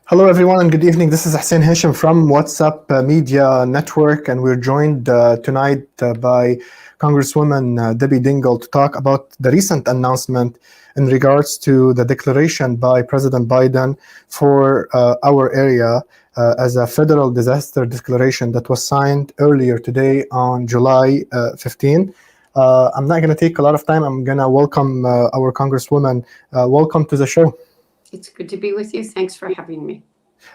Hello, everyone, and good evening. This is Hussein from WhatsApp Media Network, and we're joined tonight by Congresswoman Debbie Dingell to talk about the recent announcement in regards to the declaration by President Biden for our area as a federal disaster declaration that was signed earlier today on July 15. I'm not going to take a lot of time. I'm going to welcome our Congresswoman. Welcome to the show. It's good to be with you. Thanks for having me.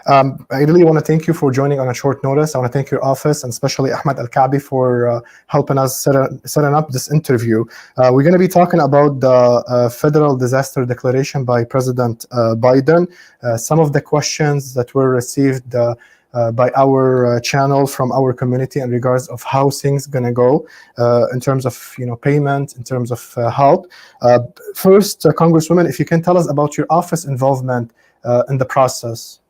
I really want to thank you for joining on a short notice. I want to thank your office and especially Ahmed Al-Kaabi for helping us setting up this interview. We're going to be talking about the federal disaster declaration by President Biden. Some of the questions that were received by our channel from our community in regards of how things going to go in terms of payment, in terms of help. First, Congresswoman, if you can tell us about your office involvement in the process.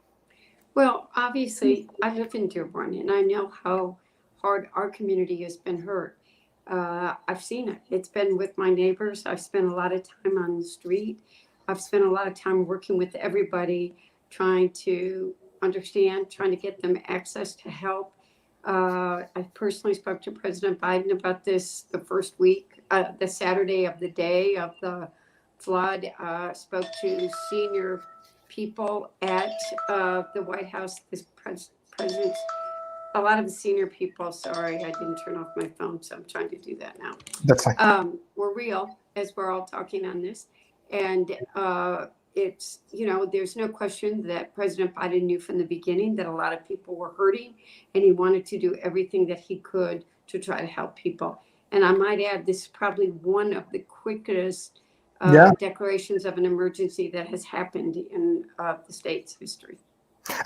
Well, obviously, I live in Dearborn, and I know how hard our community has been hurt. I've seen it. It's been with my neighbors. I've spent a lot of time on the street. I've spent a lot of time working with everybody, trying to understand, trying to get them access to help. I personally spoke to President Biden about this the first week, the Saturday of the day of the flood. Spoke to senior people at the White House, this president, a lot of the senior people, sorry, I didn't turn off my phone, so I'm trying to do that now. That's fine. We're real as we're all talking on this. And it's, there's no question that President Biden knew from the beginning that a lot of people were hurting, and he wanted to do everything that he could to try to help people. And I might add, this is probably one of the quickest declarations of an emergency that has happened in the state's history.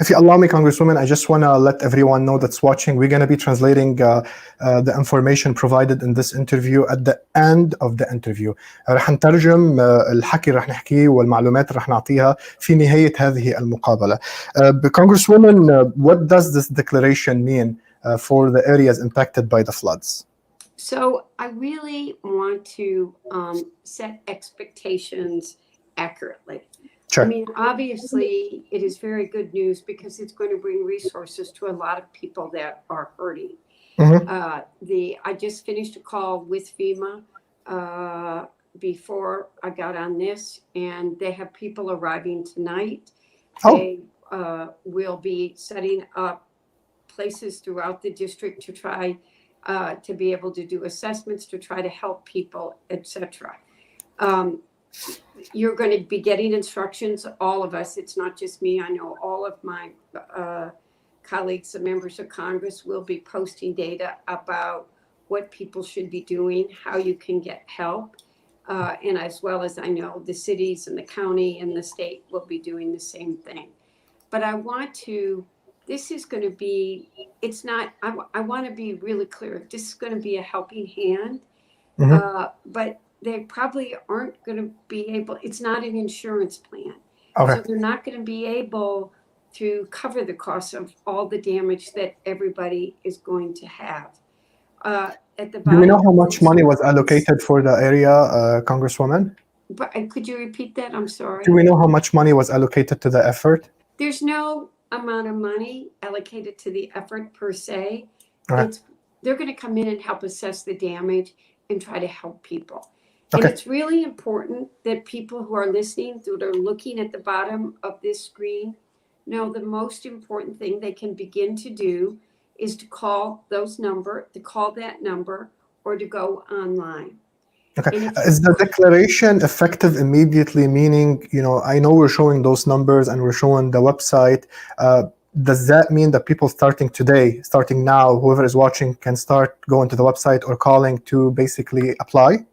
If you allow me, Congresswoman, I just want to let everyone know that's watching, we're going to be translating the information provided in this interview at the end of the interview. رح نترجم الحكي رح نحكيه والمعلومات رح نعطيها في نهاية هذه المقابلة. Congresswoman, what does this declaration mean for the areas impacted by the floods? So I really want to set expectations accurately. Sure. I mean, obviously, it is very good news because it's going to bring resources to a lot of people that are hurting. Mm-hmm. I just finished a call with FEMA before I got on this, and they have people arriving tonight. Oh. They will be setting up places throughout the district to try to be able to do assessments, to try to help people, etc. You're going to be getting instructions, all of us. It's not just me. I know all of my colleagues, the members of Congress, will be posting data about what people should be doing, how you can get help. And as well as I know the cities and the county and the state will be doing the same thing. But I want to, this is going to be, it's not, I want to be really clear. This is going to be a helping hand, but they probably aren't going to be able, it's not an insurance plan. Okay. So they're not going to be able to cover the cost of all the damage that everybody is going to have. At the Do we know how much money was allocated for the area, Congresswoman? But could you repeat that? I'm sorry. Do we know how much money was allocated to the effort? There's no amount of money allocated to the effort per se. Okay. They're going to come in and help assess the damage and try to help people. Okay. And it's really important that people who are listening, that are looking at the bottom of this screen, know the most important thing they can begin to do is to call that number, or to go online. Okay. Is the declaration effective immediately? Meaning, I know we're showing those numbers and we're showing the website. Does that mean that people starting now, whoever is watching can start going to the website or calling to basically apply?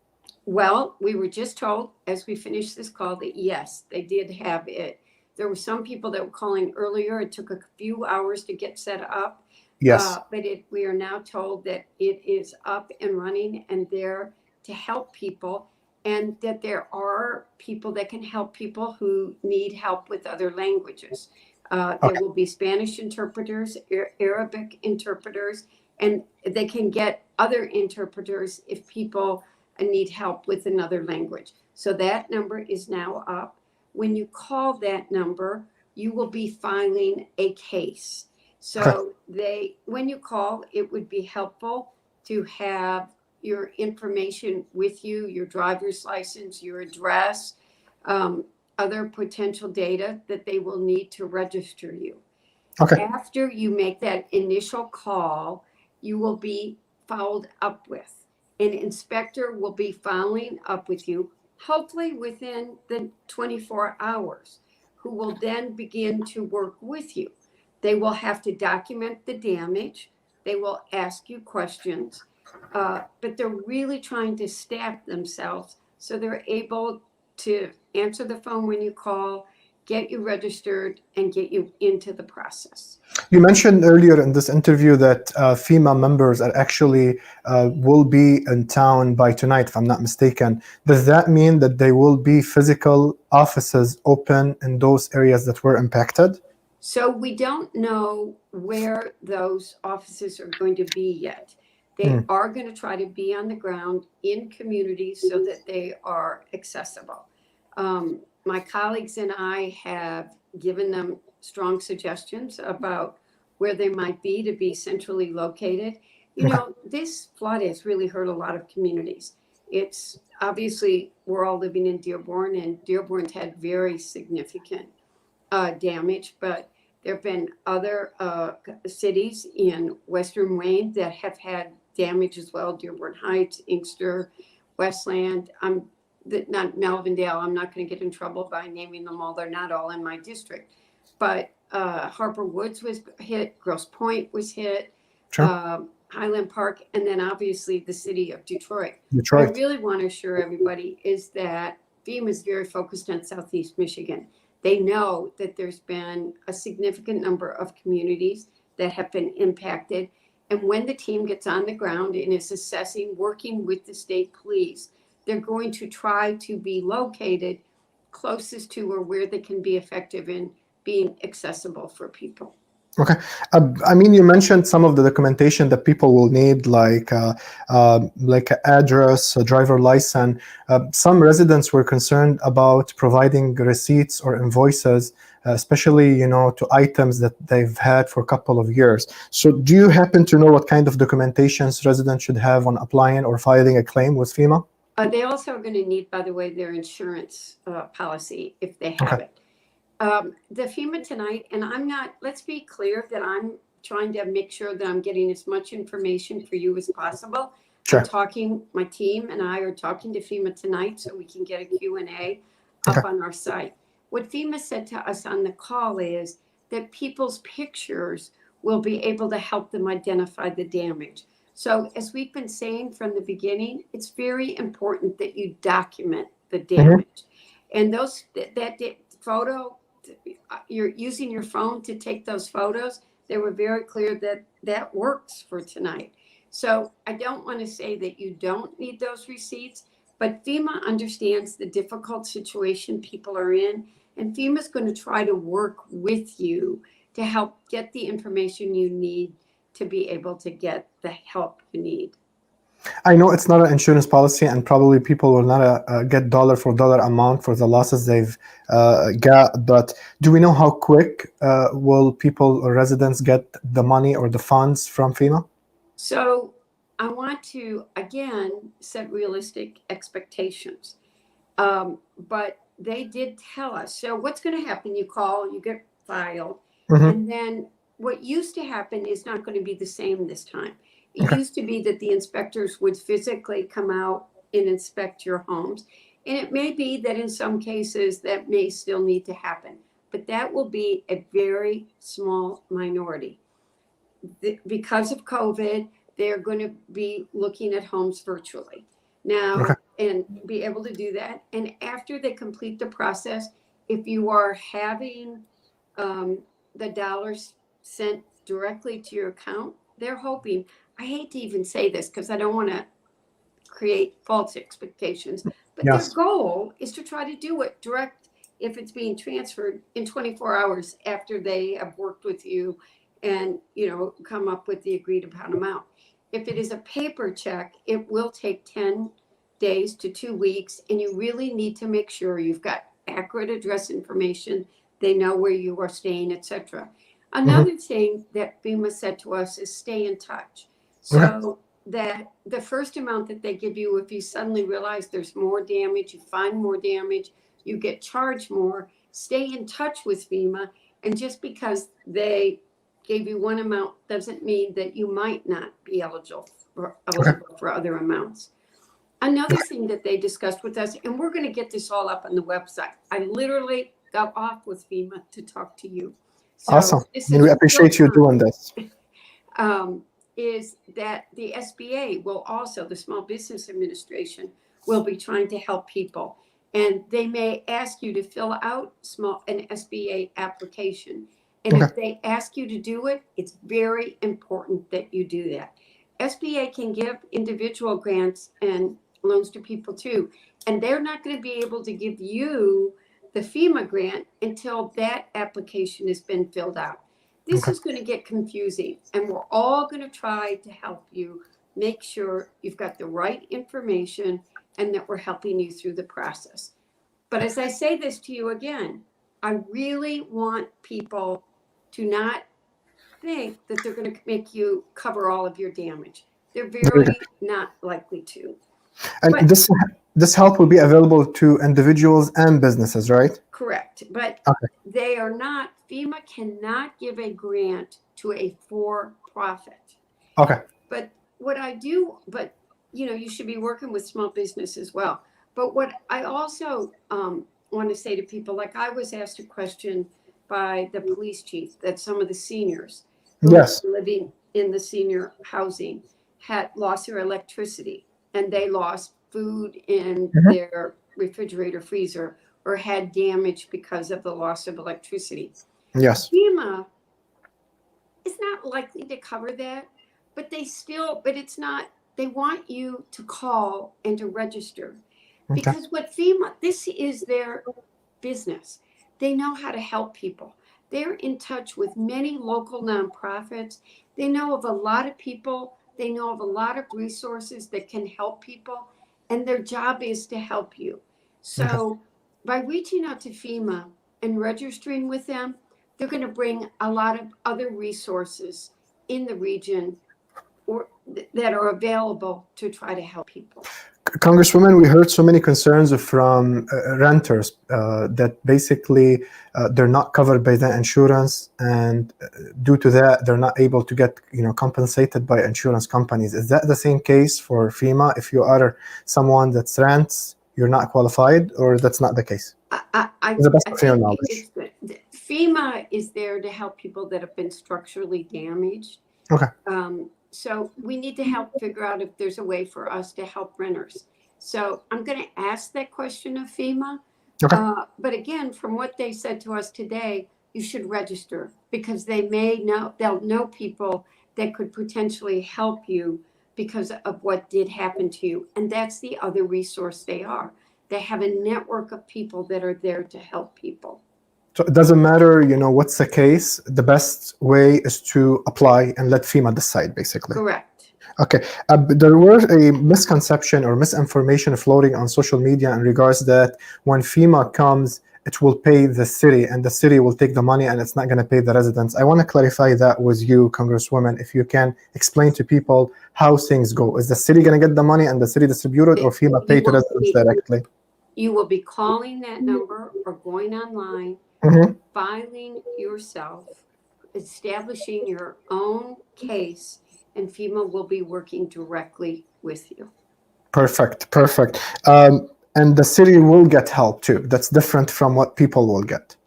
Well, we were just told as we finished this call that yes, they did have it. There were some people that were calling earlier. It took a few hours to get set up. Yes. But we are now told that it is up and running and there to help people, and that there are people that can help people who need help with other languages. There will be Spanish interpreters, Arabic interpreters, and they can get other interpreters if people need help with another language. So that number is now up. When you call that number, you will be filing a case. So when you call, it would be helpful to have your information with you, your driver's license, your address, other potential data that they will need to register you. Okay. After you make that initial call, you will be followed up with. An inspector will be following up with you, hopefully within the 24 hours, who will then begin to work with you. They will have to document the damage. They will ask you questions, but they're really trying to staff themselves so they're able to answer the phone when you call, get you registered, and get you into the process. You mentioned earlier in this interview that FEMA members are actually will be in town by tonight, if I'm not mistaken. Does that mean that there will be physical offices open in those areas that were impacted? So we don't know where those offices are going to be yet. They are going to try to be on the ground in communities so that they are accessible. My colleagues and I have given them strong suggestions about where they might be to be centrally located. You know, this flood has really hurt a lot of communities. It's obviously, we're all living in Dearborn, and Dearborn's had very significant damage, but there have been other cities in Western Wayne that have had damage as well. Dearborn Heights, Inkster, Westland. Not Melvindale. I'm not going to get in trouble by naming them all. They're not all in my district. But Harper Woods was hit. Grosse Pointe was hit. Sure. Highland Park. And then obviously the city of Detroit. Detroit. What I really want to assure everybody is that FEMA is very focused on Southeast Michigan. They know that there's been a significant number of communities that have been impacted. And when the team gets on the ground and is assessing, working with the state police, they're going to try to be located closest to or where they can be effective in being accessible for people. Okay. I mean, you mentioned some of the documentation that people will need, like an address, a driver license. Some residents were concerned about providing receipts or invoices, especially, to items that they've had for a couple of years. So do you happen to know what kind of documentations residents should have on applying or filing a claim with FEMA? They also are going to need, by the way, their insurance policy if they have it. The FEMA tonight, and let's be clear that I'm trying to make sure that I'm getting as much information for you as possible. Sure. My team and I are talking to FEMA tonight so we can get a Q&A up on our site. What FEMA said to us on the call is that people's pictures will be able to help them identify the damage. So as we've been saying from the beginning, it's very important that you document the damage. And that photo, you're using your phone to take those photos. They were very clear that works for tonight. So I don't want to say that you don't need those receipts, but FEMA understands the difficult situation people are in, and FEMA is going to try to work with you to help get the information you need to be able to get the help you need. I know it's not an insurance policy, and probably people will not get dollar for dollar amount for the losses they've got, but do we know how quick will people or residents get the money or the funds from FEMA? So I want to, again, set realistic expectations, but they did tell us. So what's going to happen? You call, you get filed, and then what used to happen is not going to be the same this time. It used to be that the inspectors would physically come out and inspect your homes. And it may be that in some cases that may still need to happen, but that will be a very small minority. Because of COVID, they're going to be looking at homes virtually now and be able to do that. And after they complete the process, if you are having the dollars sent directly to your account, they're hoping, I hate to even say this because I don't want to create false expectations, but their goal is to try to do it direct if it's being transferred in 24 hours after they have worked with you and, come up with the agreed upon amount. If it is a paper check, it will take 10 days to 2 weeks, and you really need to make sure you've got accurate address information They know where you are staying, etc. Another thing that FEMA said to us is stay in touch. So that the first amount that they give you, if you suddenly realize there's more damage, you find more damage, you get charged more, stay in touch with FEMA. And just because they gave you one amount doesn't mean that you might not be eligible for other amounts. Another thing that they discussed with us, and we're going to get this all up on the website. I literally got off with FEMA to talk to you. So awesome. We appreciate you doing this. Is that the SBA will also, the Small Business Administration, will be trying to help people. And they may ask you to fill out an SBA application. And if they ask you to do it, it's very important that you do that. SBA can give individual grants and loans to people too. And they're not going to be able to give you the FEMA grant until that application has been filled out. This is going to get confusing, and we're all going to try to help you make sure you've got the right information and that we're helping you through the process. But as I say this to you again, I really want people to not think that they're going to make you cover all of your damage. They're very not likely to. And but this help will be available to individuals and businesses, right? Correct. But they are not, FEMA cannot give a grant to a for-profit. Okay. But what I do, but you should be working with small business as well. But what I also want to say to people, like I was asked a question by the police chief that some of the seniors who are living in the senior housing had lost their electricity, and they lost food in their refrigerator freezer or had damage because of the loss of electricity. Yes. FEMA is not likely to cover that, but it's not, they want you to call and to register. Because what FEMA, this is their business. They know how to help people. They're in touch with many local nonprofits. They know of a lot of people. They know of a lot of resources that can help people. And their job is to help you. So by reaching out to FEMA and registering with them, they're going to bring a lot of other resources in the region or that are available to try to help people. Congresswoman, we heard so many concerns from renters that basically they're not covered by the insurance, and due to that, they're not able to get compensated by insurance companies. Is that the same case for FEMA? If you are someone that rents, you're not qualified, or that's not the case? The best of your knowledge. FEMA is there to help people that have been structurally damaged. Okay. So we need to help figure out if there's a way for us to help renters. So I'm going to ask that question of FEMA. Okay. But again, from what they said to us today, you should register because they'll know people that could potentially help you because of what did happen to you. And that's the other resource they are. They have a network of people that are there to help people. So it doesn't matter, what's the case. The best way is to apply and let FEMA decide, basically. Correct. Okay. There were a misconception or misinformation floating on social media in regards that when FEMA comes, it will pay the city and the city will take the money and it's not going to pay the residents. I want to clarify that with you, Congresswoman, if you can explain to people how things go. Is the city going to get the money and the city distribute it, or FEMA pay to residents directly? You will be calling that number or going online, filing yourself, establishing your own case, and FEMA will be working directly with you. Perfect. And the city will get help too. That's different from what people will get.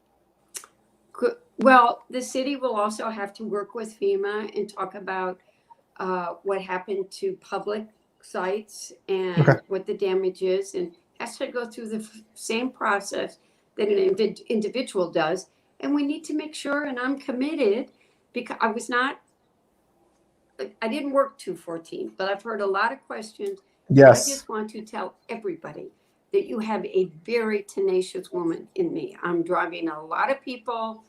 Well, the city will also have to work with FEMA and talk about what happened to public sites and what the damage is, and has to go through the same process that an individual does. And we need to make sure, and I'm committed, because I didn't work 214, but I've heard a lot of questions. Yes. I just want to tell everybody that you have a very tenacious woman in me. I'm driving a lot of people,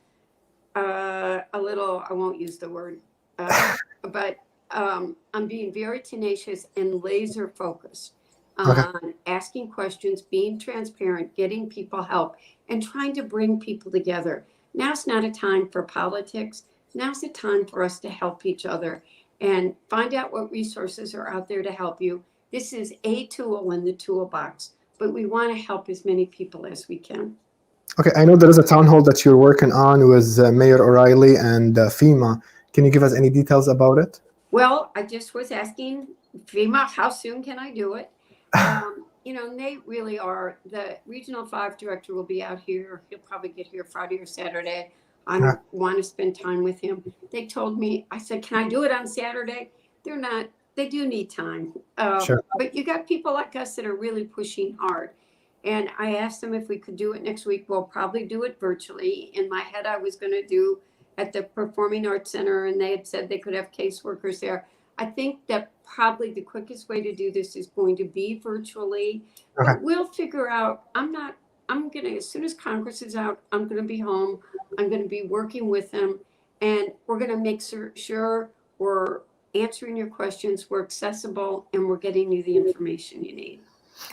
I won't use the word, but I'm being very tenacious and laser focused. on asking questions, being transparent, getting people help, and trying to bring people together. Now's not a time for politics. Now's a time for us to help each other and find out what resources are out there to help you. This is a tool in the toolbox, but we want to help as many people as we can. Okay, I know there is a town hall that you're working on with Mayor O'Reilly and FEMA. Can you give us any details about it? Well, I just was asking FEMA, how soon can I do it? You know, and they really are. The Regional 5 director will be out here. He'll probably get here Friday or Saturday. I want to spend time with him. They told me, I said, can I do it on Saturday? They're not, they do need time. Sure. But you got people like us that are really pushing hard. And I asked them if we could do it next week. We'll probably do it virtually. In my head, I was going to do at the Performing Arts Center, and they had said they could have caseworkers there. I think that probably the quickest way to do this is going to be virtually. Okay. But we'll figure out. I'm going to, as soon as Congress is out, I'm going to be home. I'm going to be working with them, and we're going to make sure we're answering your questions, we're accessible, and we're getting you the information you need.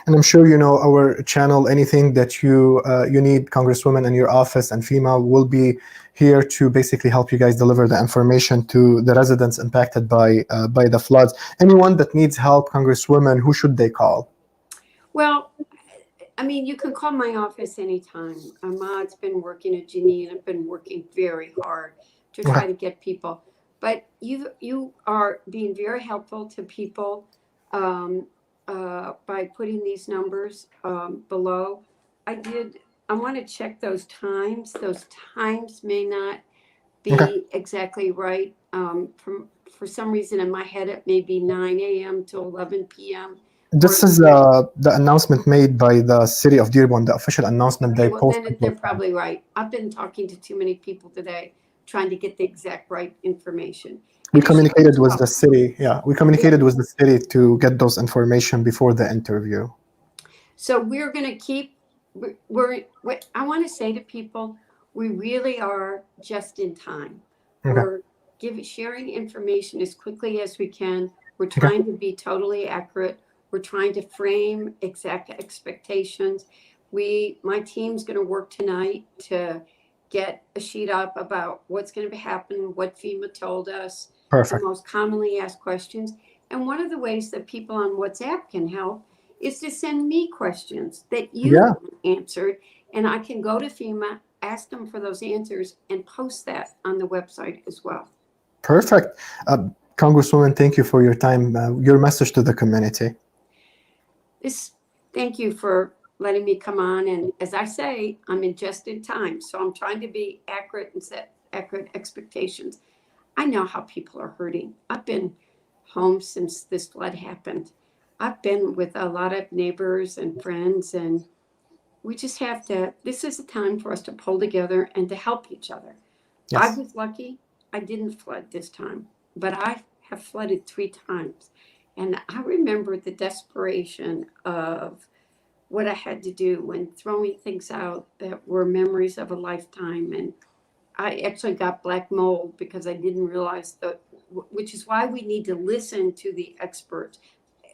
And I'm sure you know our channel. Anything that you need, Congresswoman and your office and FEMA will be here to basically help you guys deliver the information to the residents impacted by the floods. Anyone that needs help, Congresswoman, who should they call? Well, I mean, you can call my office anytime. Ahmad's been working at Ginny, and I've been working very hard to try to get people. But you are being very helpful to people by putting these numbers below. I want to check those times. Those times may not be exactly right. For some reason in my head, it may be 9 a.m. to 11 p.m. This is the announcement made by the city of Dearborn, the official announcement they posted. Then they're probably right. I've been talking to too many people today, trying to get the exact right information. We communicated with the city. Yeah, we communicated with the city to get those information before the interview. So we're going to keep. I want to say to people, we really are just in time. We're sharing information as quickly as we can. We're trying to be totally accurate. We're trying to frame exact expectations. My team's going to work tonight to get a sheet up about what's going to happen, what FEMA told us, the most commonly asked questions. And one of the ways that people on WhatsApp can help is to send me questions that you answered, and I can go to FEMA, ask them for those answers, and post that on the website as well. Perfect. Congresswoman, thank you for your time. Your message to the community. Thank you for letting me come on. And as I say, I'm in just in time. So I'm trying to be accurate and set accurate expectations. I know how people are hurting. I've been home since this flood happened. I've been with a lot of neighbors and friends, and we just have to, this is a time for us to pull together and to help each other. Yes. I was lucky. I didn't flood this time, but I have flooded 3 times. And I remember the desperation of what I had to do when throwing things out that were memories of a lifetime. And I actually got black mold because I didn't realize which is why we need to listen to the experts.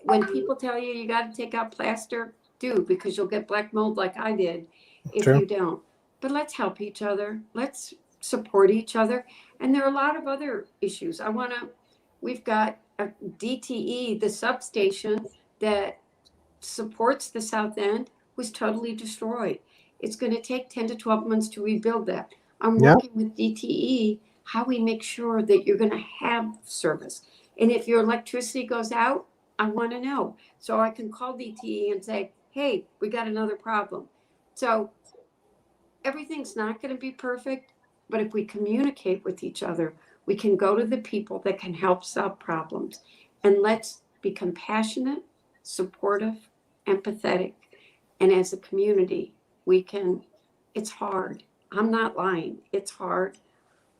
When people tell you you got to take out plaster, do, because you'll get black mold like I did if you don't. But let's help each other. Let's support each other. And there are a lot of other issues. We've got a DTE, the substation that supports the South End, was totally destroyed. It's going to take 10 to 12 months to rebuild that. I'm working with DTE, how we make sure that you're going to have service. And if your electricity goes out, I want to know. So I can call DTE and say, hey, we got another problem. So everything's not going to be perfect, but if we communicate with each other, we can go to the people that can help solve problems. And let's be compassionate, supportive, empathetic. And as a community, it's hard. I'm not lying. It's hard,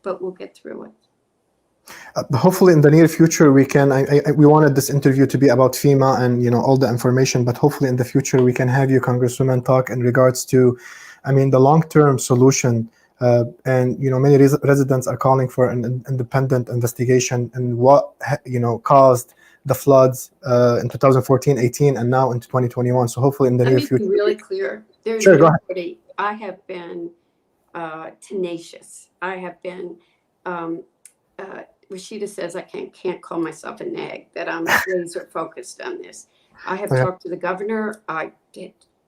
but we'll get through it. Hopefully in the near future we can, we wanted this interview to be about FEMA and all the information, but hopefully in the future we can have you, Congresswoman, talk in regards to, the long-term solution and many residents are calling for an independent investigation in what caused the floods in 2014, 18, and now into 2021. So hopefully in the near future. Let me be really clear. There's sure, go ahead. I have been tenacious. I have been. Rashida says I can't call myself a nag. That I'm laser focused on this. I have talked to the governor. I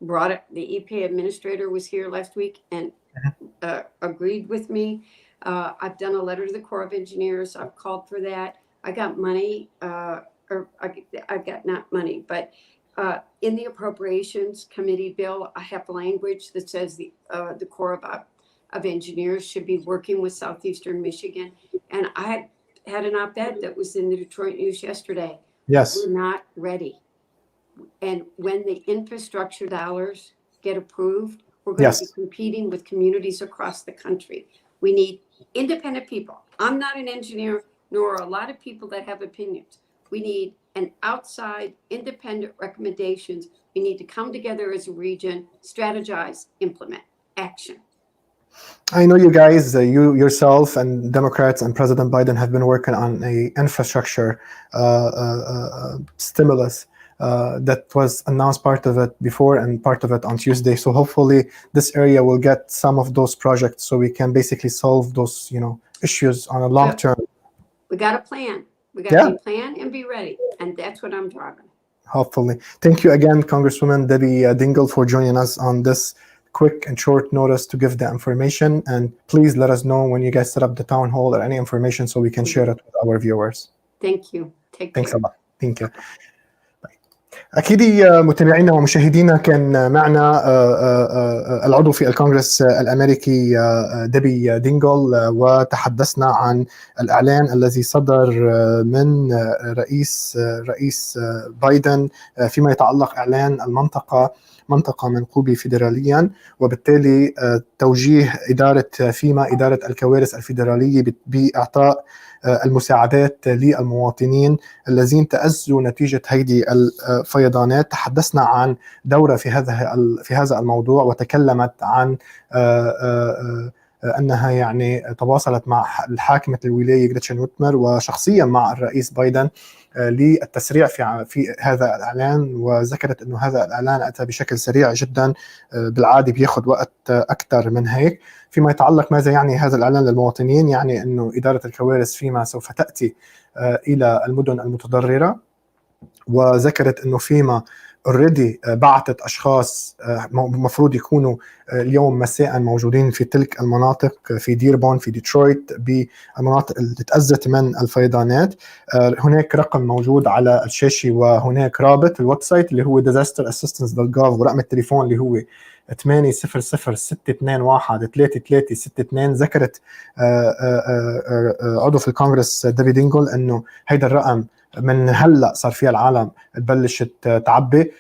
brought it. The EPA administrator was here last week and agreed with me. I've done a letter to the Corps of Engineers. I've called for that. I got money, I got not money, but in the Appropriations Committee bill, I have language that says the Corps of Engineers should be working with Southeastern Michigan. And I had an op-ed that was in the Detroit News yesterday. Yes. We're not ready. And when the infrastructure dollars get approved, we're going to be competing with communities across the country. We need independent people. I'm not an engineer, nor a lot of people that have opinions. We need an outside independent recommendations. We need to come together as a region, strategize, implement, action. I know you guys, you yourself and Democrats and President Biden have been working on a infrastructure stimulus that was announced part of it before and part of it on Tuesday. So hopefully this area will get some of those projects so we can basically solve those, issues on a long term. We got a plan. We got to plan and be ready. And that's what I'm driving. Hopefully. Thank you again, Congresswoman Debbie Dingell, for joining us on this quick and short notice to give the information. And please let us know when you guys set up the town hall or any information so we can share it with our viewers. Thank you. Thanks a lot. Thank you. أكيد متابعينا ومشاهدينا كان معنا العضو في الكونغرس الأمريكي ديبي دينغل، وتحدثنا عن الإعلان الذي صدر من رئيس بايدن فيما يتعلق إعلان منطقة منقوبة فيدراليا، وبالتالي توجيه إدارة الكوارث الفيدرالية بإعطاء المساعدات للمواطنين الذين تأذوا نتيجة هذه الفيضانات. تحدثنا عن دورة في هذا الموضوع، وتكلمت عن أنها تواصلت مع الحاكمة الولاية جريتشن ويتمر وشخصيا مع الرئيس بايدن للتسريع في هذا الإعلان، وذكرت أنه هذا الإعلان أتى بشكل سريع جدا، بالعادة بياخد وقت أكثر من هيك. فيما يتعلق ماذا يعني هذا الإعلان للمواطنين، يعني أنه إدارة الكوارث فيما سوف تأتي إلى المدن المتضررة، وذكرت أنه فيما already بعثت أشخاص مفروض يكونوا اليوم مساء موجودين في تلك المناطق، في ديربون، في ديترويت، بالمناطق اللي تأذت من الفيضانات. هناك رقم موجود على الشاشة، وهناك رابط الويب سايت اللي هو disasterassistance.gov، ورقم التليفون اللي هو 800-621-3362. ذكرت عضو في الكونغرس ديبي دينغل أنه هيدا الرقم من هلأ صار فيها العالم تبلشت تعبي.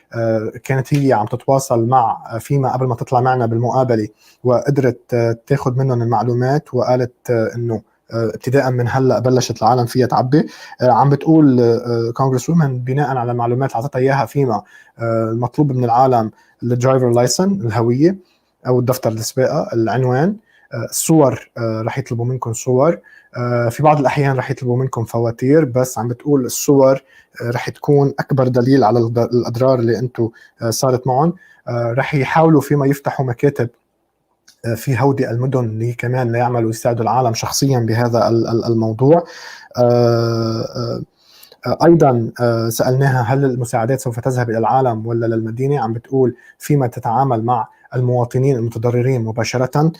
كانت هي عم تتواصل مع فيما قبل ما تطلع معنا بالمقابلة، وقدرت تاخد منهم المعلومات، وقالت انه ابتداء من هلأ بلشت العالم فيها تعبي. عم بتقول كونغرسومان بناء على المعلومات اللي عطتها اياها فيما المطلوب من العالم الدرايفر لايسن، الهوية او الدفتر السواقة، العنوان، الصور، رح يطلبوا منكم صور، في بعض الأحيان رح يطلبوا منكم فواتير، بس عم بتقول الصور رح تكون أكبر دليل على الأضرار اللي أنتم صارت معهم. رح يحاولوا فيما يفتحوا مكاتب في هودي المدن اللي كمان ليعملوا يساعدوا العالم شخصيا بهذا الموضوع. أيضا سألناها هل المساعدات سوف تذهب إلى العالم ولا للمدينة. عم بتقول فيما تتعامل مع المواطنين المتضررين مباشرة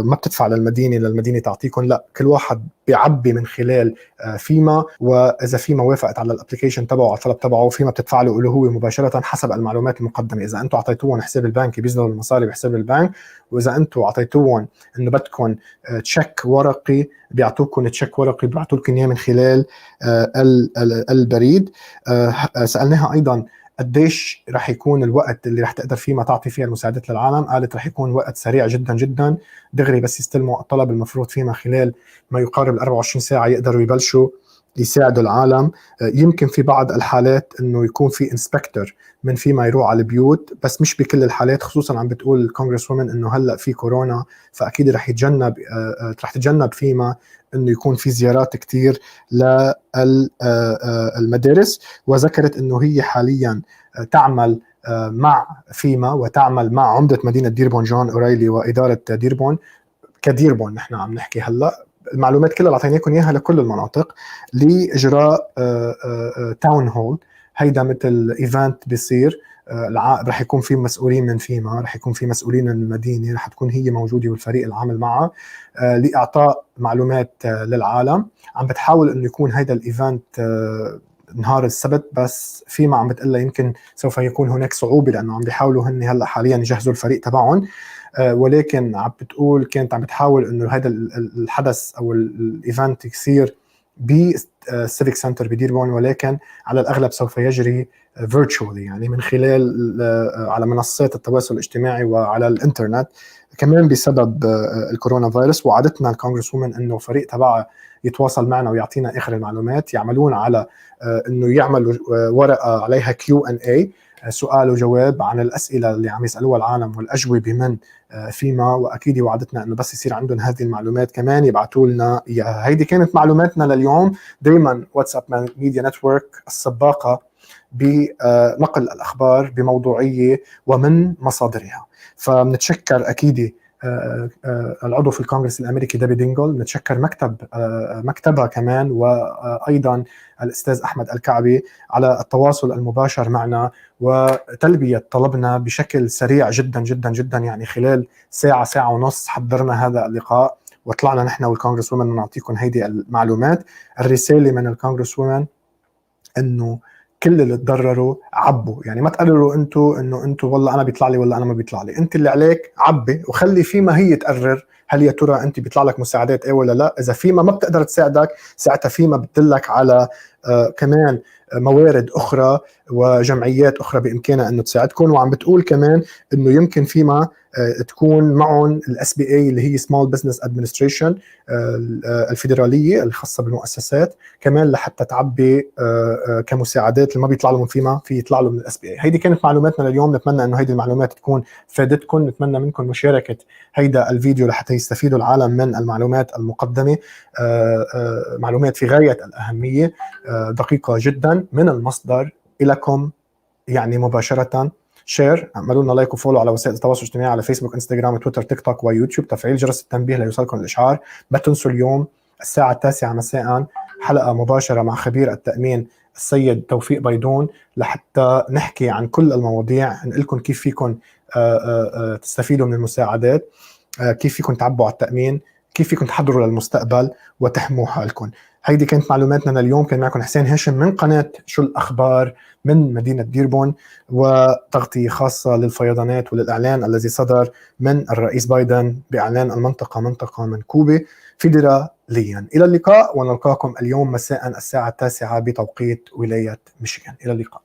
ما بتدفع للمدينة تعطيكم، لا، كل واحد بيعبي من خلال فيما، وإذا فيما وافقت على الابليكيشن تبعه، على الطلب تبعه، فيما بتدفع له هو مباشرة حسب المعلومات المقدمة. إذا أنتم أعطيتوهم حساب البنكي بينزلوا المصاري بحساب البنك، وإذا أنتم أعطيتوهم إنه بدكم تشيك ورقي بيعطوكم تشيك ورقي، بيعطوا لكم إياه من خلال البريد. سألناها أيضا قديش رح يكون الوقت اللي رح تقدر فيه ما تعطي فيها المساعدات للعالم. قالت رح يكون وقت سريع جدا جدا، دغري بس يستلموا الطلب المفروض فيما خلال ما يقارب 24 ساعة يقدروا يبلشوا يساعدوا العالم. يمكن في بعض الحالات انه يكون في انسبكتور من فيما يروح على البيوت، بس مش بكل الحالات. خصوصا عم بتقول الكونغرس وومن انه هلا في كورونا، فاكيد رح تتجنب فيما انه يكون في زيارات كتير للمدارس. وذكرت انه هي حاليا تعمل مع فيما وتعمل مع عمدة مدينة ديربون جون أوريلي وإدارة ديربون كديربون. نحن عم نحكي هلا المعلومات كلها اللي اعطيناكم اياها لكل المناطق لاجراء تاون هول. هيدا مثل ايفنت بيصير، رح يكون في مسؤولين من فيما، رح يكون في مسؤولين من المدينه، رح تكون هي موجوده والفريق العامل معها لاعطاء معلومات للعالم. عم بتحاول انه يكون هيدا الايفنت نهار السبت، بس فيما عم بتقلها يمكن سوف يكون هناك صعوبه لانه عم بيحاولوا هن هلا حاليا يجهزوا الفريق تبعهم. ولكن عم بتقول كانت عم بتحاول انه هذا الحدث او الايفنت يصير بالسيفيك سنتر بديربون، ولكن على الاغلب سوف يجري فيرتشوالي، يعني من خلال على منصات التواصل الاجتماعي وعلى الانترنت، كمان بسبب الكورونا فيروس. وعدتنا الكونغرس وومن انه فريق تبعها يتواصل معنا ويعطينا اخر المعلومات. يعملون على انه يعملوا ورقه عليها Q&A، سؤال وجواب عن الأسئلة اللي عم يسألوها العالم والأجوبة من فيما. وأكيد وعدتنا أنه بس يصير عندهم هذه المعلومات كمان يبعثوا لنا إياها. هيدي كانت معلوماتنا لليوم. دايما واتساب ميديا نتورك السباقة بنقل الأخبار بموضوعية ومن مصادرها. فبنتشكر أكيد العضو في الكونغرس الأمريكي ديبي دينغل، نتشكر مكتبها كمان، وأيضا الأستاذ أحمد الكعبي على التواصل المباشر معنا وتلبية طلبنا بشكل سريع جدا جدا جدا. يعني خلال ساعة ونص حضرنا هذا اللقاء وطلعنا نحن والكونغرس وومن نعطيكم هيدي المعلومات. الرسالة من الكونغرس وومن انه كل اللي تضرروا عبوا، يعني ما تقرروا انه انتوا والله انا بيطلع لي والله انا ما بيطلع لي. انت اللي عليك عبي وخلي فيما هي تقرر هل يا ترى انت بيطلع لك مساعدات ايه ولا لا. اذا فيما ما بتقدر تساعدك ساعتها فيما بتدلك على كمان موارد اخرى وجمعيات اخرى بامكانها انه تساعدكم. وعم بتقول كمان انه يمكن فيما تكون معهم الSBA اللي هي Small Business Administration الفيدرالية الخاصة بالمؤسسات كمان، لحتى تعبي كمساعدات اللي ما بيطلع لهم فيما في يطلع لهم من الSBA. هيدي كانت معلوماتنا لليوم. نتمنى انه هيدي المعلومات تكون فادتكم. نتمنى منكم مشاركة هيدا الفيديو لحتى يستفيدوا العالم من المعلومات المقدمة. معلومات في غاية الأهمية، دقيقة جدا من المصدر إليكم يعني مباشرة. شير، اعملوا لنا لايك وفولو على وسائل التواصل الاجتماعي على فيسبوك، انستغرام، تويتر، تيك توك ويوتيوب. تفعيل جرس التنبيه ليوصلكم الاشعار. ما تنسوا اليوم الساعة 9 مساء حلقة مباشرة مع خبير التأمين السيد توفيق بيدون، لحتى نحكي عن كل المواضيع، نقول لكم كيف فيكم تستفيدوا من المساعدات، كيف فيكم تعبوا على التأمين، كيف فيكم تحضروا للمستقبل وتحموا حالكم. هيدي كانت معلوماتنا لليوم. كان معكم حسين هاشم من قناة شو الأخبار من مدينة ديربون، وتغطية خاصة للفيضانات وللإعلان الذي صدر من الرئيس بايدن بإعلان المنطقة منطقة منكوبة فيدراليا. إلى اللقاء، ونلقاكم اليوم مساء الساعة 9 بتوقيت ولاية ميشيغن. إلى اللقاء.